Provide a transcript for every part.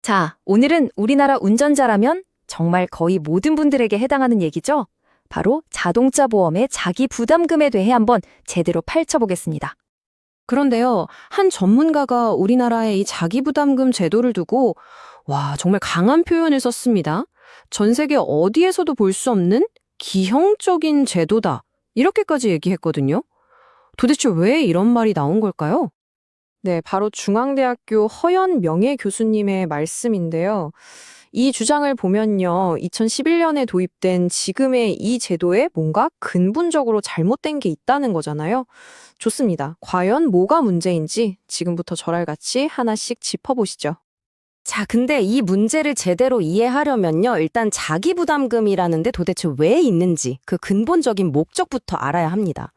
자, 오늘은 우리나라 운전자라면 정말 거의 모든 분들에게 해당하는 얘기죠? 바로 자동차 보험의 자기 부담금에 대해 한번 제대로 파헤쳐보겠습니다. 그런데요, 한 전문가가 우리나라의 이 자기부담금 제도를 두고, 정말 강한 표현을 썼습니다. 전 세계 어디에서도 볼 수 없는 기형적인 제도다. 이렇게까지 얘기했거든요. 도대체 왜 이런 말이 나온 걸까요? 네, 바로 중앙대학교 허연 명예 교수님의 말씀인데요. 이 주장을 보면요, 2011년에 도입된 지금의 이 제도에 뭔가 근본적으로 잘못된 게 있다는 거잖아요. 좋습니다. 과연 뭐가 문제인지 지금부터 저랑 같이 하나씩 짚어보시죠. 자, 근데 이 문제를 제대로 이해하려면요, 일단 자기부담금이라는데 도대체 왜 있는지 그 근본적인 목적부터 알아야 합니다.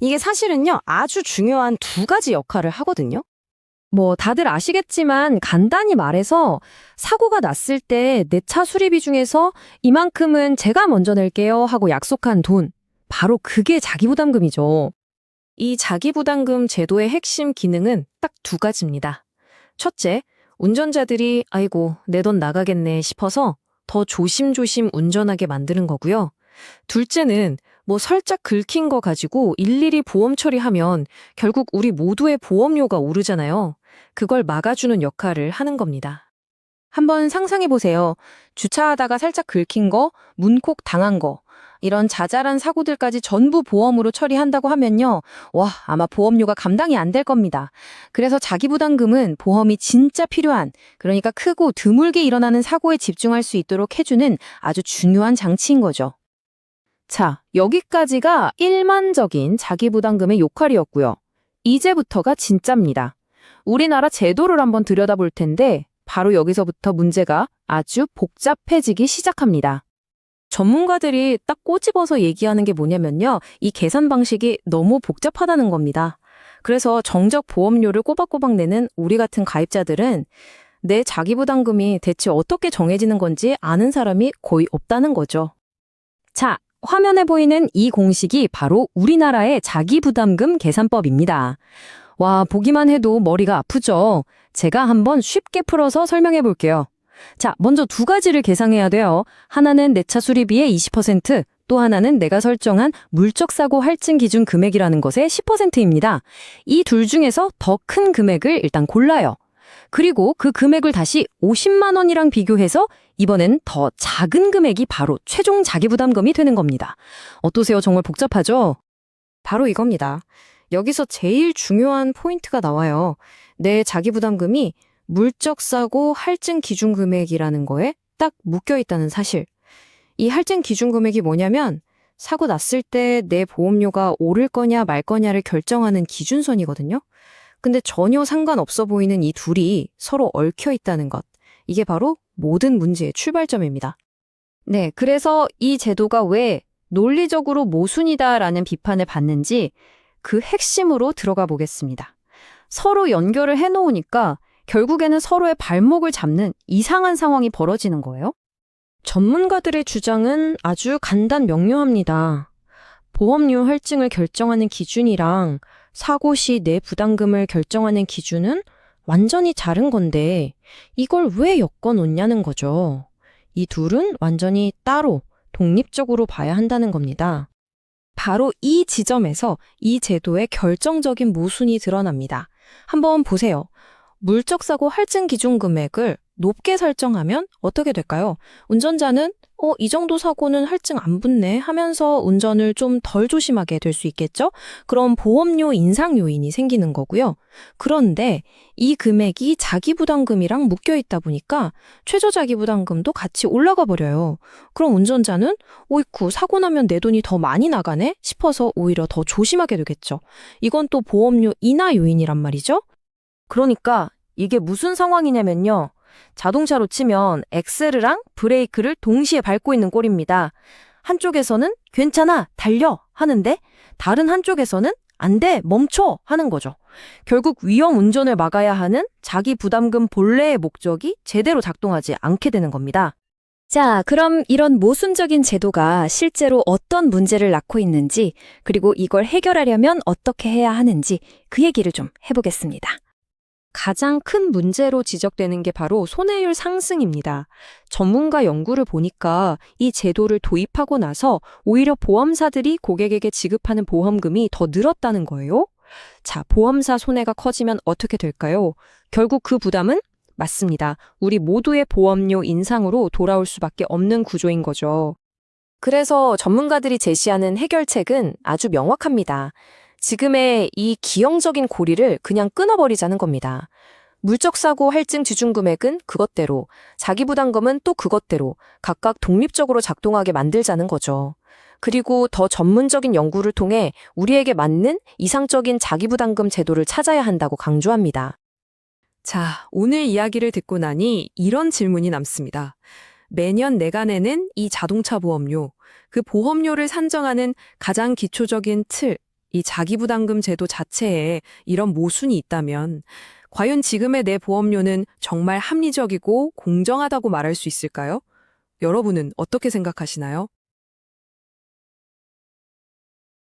이게 사실은요, 아주 중요한 두 가지 역할을 하거든요. 다들 아시겠지만 간단히 말해서 사고가 났을 때 내 차 수리비 중에서 이만큼은 제가 먼저 낼게요 하고 약속한 돈. 바로 그게 자기부담금이죠. 이 자기부담금 제도의 핵심 기능은 딱 두 가지입니다. 첫째, 운전자들이 아이고, 내 돈 나가겠네 싶어서 더 조심조심 운전하게 만드는 거고요. 둘째는 살짝 긁힌 거 가지고 일일이 보험 처리하면 결국 우리 모두의 보험료가 오르잖아요. 그걸 막아주는 역할을 하는 겁니다. 한번 상상해 보세요. 주차하다가 살짝 긁힌 거, 문콕 당한 거, 이런 자잘한 사고들까지 전부 보험으로 처리한다고 하면요. 아마 보험료가 감당이 안 될 겁니다. 그래서 자기부담금은 보험이 진짜 필요한, 그러니까 크고 드물게 일어나는 사고에 집중할 수 있도록 해주는 아주 중요한 장치인 거죠. 자, 여기까지가 일반적인 자기부담금의 역할이었고요. 이제부터가 진짜입니다. 우리나라 제도를 한번 들여다볼 텐데 바로 여기서부터 문제가 아주 복잡해지기 시작합니다. 전문가들이 딱 꼬집어서 얘기하는 게 뭐냐면요. 이 계산 방식이 너무 복잡하다는 겁니다. 그래서 정적 보험료를 꼬박꼬박 내는 우리 같은 가입자들은 내 자기부담금이 대체 어떻게 정해지는 건지 아는 사람이 거의 없다는 거죠. 자, 화면에 보이는 이 공식이 바로 우리나라의 자기부담금 계산법입니다. 보기만 해도 머리가 아프죠? 제가 한번 쉽게 풀어서 설명해 볼게요. 자, 먼저 두 가지를 계상해야 돼요. 하나는 내 차 수리비의 20%, 또 하나는 내가 설정한 물적사고 할증 기준 금액이라는 것의 10%입니다. 이 둘 중에서 더 큰 금액을 일단 골라요. 그리고 그 금액을 다시 50만 원이랑 비교해서 이번엔 더 작은 금액이 바로 최종 자기부담금이 되는 겁니다. 어떠세요? 정말 복잡하죠? 바로 이겁니다. 여기서 제일 중요한 포인트가 나와요. 내 자기부담금이 물적사고 할증 기준 금액이라는 거에 딱 묶여 있다는 사실. 이 할증 기준 금액이 뭐냐면 사고 났을 때 내 보험료가 오를 거냐 말 거냐를 결정하는 기준선이거든요. 근데 전혀 상관없어 보이는 이 둘이 서로 얽혀 있다는 것. 이게 바로 모든 문제의 출발점입니다. 네, 그래서 이 제도가 왜 논리적으로 모순이다라는 비판을 받는지 그 핵심으로 들어가 보겠습니다. 서로 연결을 해놓으니까 결국에는 서로의 발목을 잡는 이상한 상황이 벌어지는 거예요. 전문가들의 주장은 아주 간단 명료합니다. 보험료 할증을 결정하는 기준이랑 사고 시 내 부담금을 결정하는 기준은 완전히 다른 건데 이걸 왜 엮어 놓냐는 거죠. 이 둘은 완전히 따로 독립적으로 봐야 한다는 겁니다. 바로 이 지점에서 이 제도의 결정적인 모순이 드러납니다. 한번 보세요. 물적사고 할증 기준 금액을 높게 설정하면 어떻게 될까요? 운전자는 이 정도 사고는 할증 안 붙네 하면서 운전을 좀 덜 조심하게 될 수 있겠죠? 그럼 보험료 인상 요인이 생기는 거고요. 그런데 이 금액이 자기부담금이랑 묶여 있다 보니까 최저 자기부담금도 같이 올라가 버려요. 그럼 운전자는 오이쿠 사고 나면 내 돈이 더 많이 나가네 싶어서 오히려 더 조심하게 되겠죠. 이건 또 보험료 인하 요인이란 말이죠. 그러니까 이게 무슨 상황이냐면요. 자동차로 치면 엑셀이랑 브레이크를 동시에 밟고 있는 꼴입니다. 한쪽에서는 괜찮아, 달려 하는데 다른 한쪽에서는 안 돼, 멈춰 하는 거죠. 결국 위험 운전을 막아야 하는 자기 부담금 본래의 목적이 제대로 작동하지 않게 되는 겁니다. 자, 그럼 이런 모순적인 제도가 실제로 어떤 문제를 낳고 있는지, 그리고 이걸 해결하려면 어떻게 해야 하는지 그 얘기를 좀 해보겠습니다. 가장 큰 문제로 지적되는 게 바로 손해율 상승입니다. 전문가 연구를 보니까 이 제도를 도입하고 나서 오히려 보험사들이 고객에게 지급하는 보험금이 더 늘었다는 거예요. 자, 보험사 손해가 커지면 어떻게 될까요? 결국 그 부담은 맞습니다. 우리 모두의 보험료 인상으로 돌아올 수밖에 없는 구조인 거죠. 그래서 전문가들이 제시하는 해결책은 아주 명확합니다. 지금의 이 기형적인 고리를 그냥 끊어버리자는 겁니다. 물적사고 할증 지중금액은 그것대로, 자기부담금은 또 그것대로 각각 독립적으로 작동하게 만들자는 거죠. 그리고 더 전문적인 연구를 통해 우리에게 맞는 이상적인 자기부담금 제도를 찾아야 한다고 강조합니다. 자, 오늘 이야기를 듣고 나니 이런 질문이 남습니다. 매년 내가 내는 이 자동차 보험료, 그 보험료를 산정하는 가장 기초적인 틀, 이 자기부담금 제도 자체에 이런 모순이 있다면 과연 지금의 내 보험료는 정말 합리적이고 공정하다고 말할 수 있을까요? 여러분은 어떻게 생각하시나요?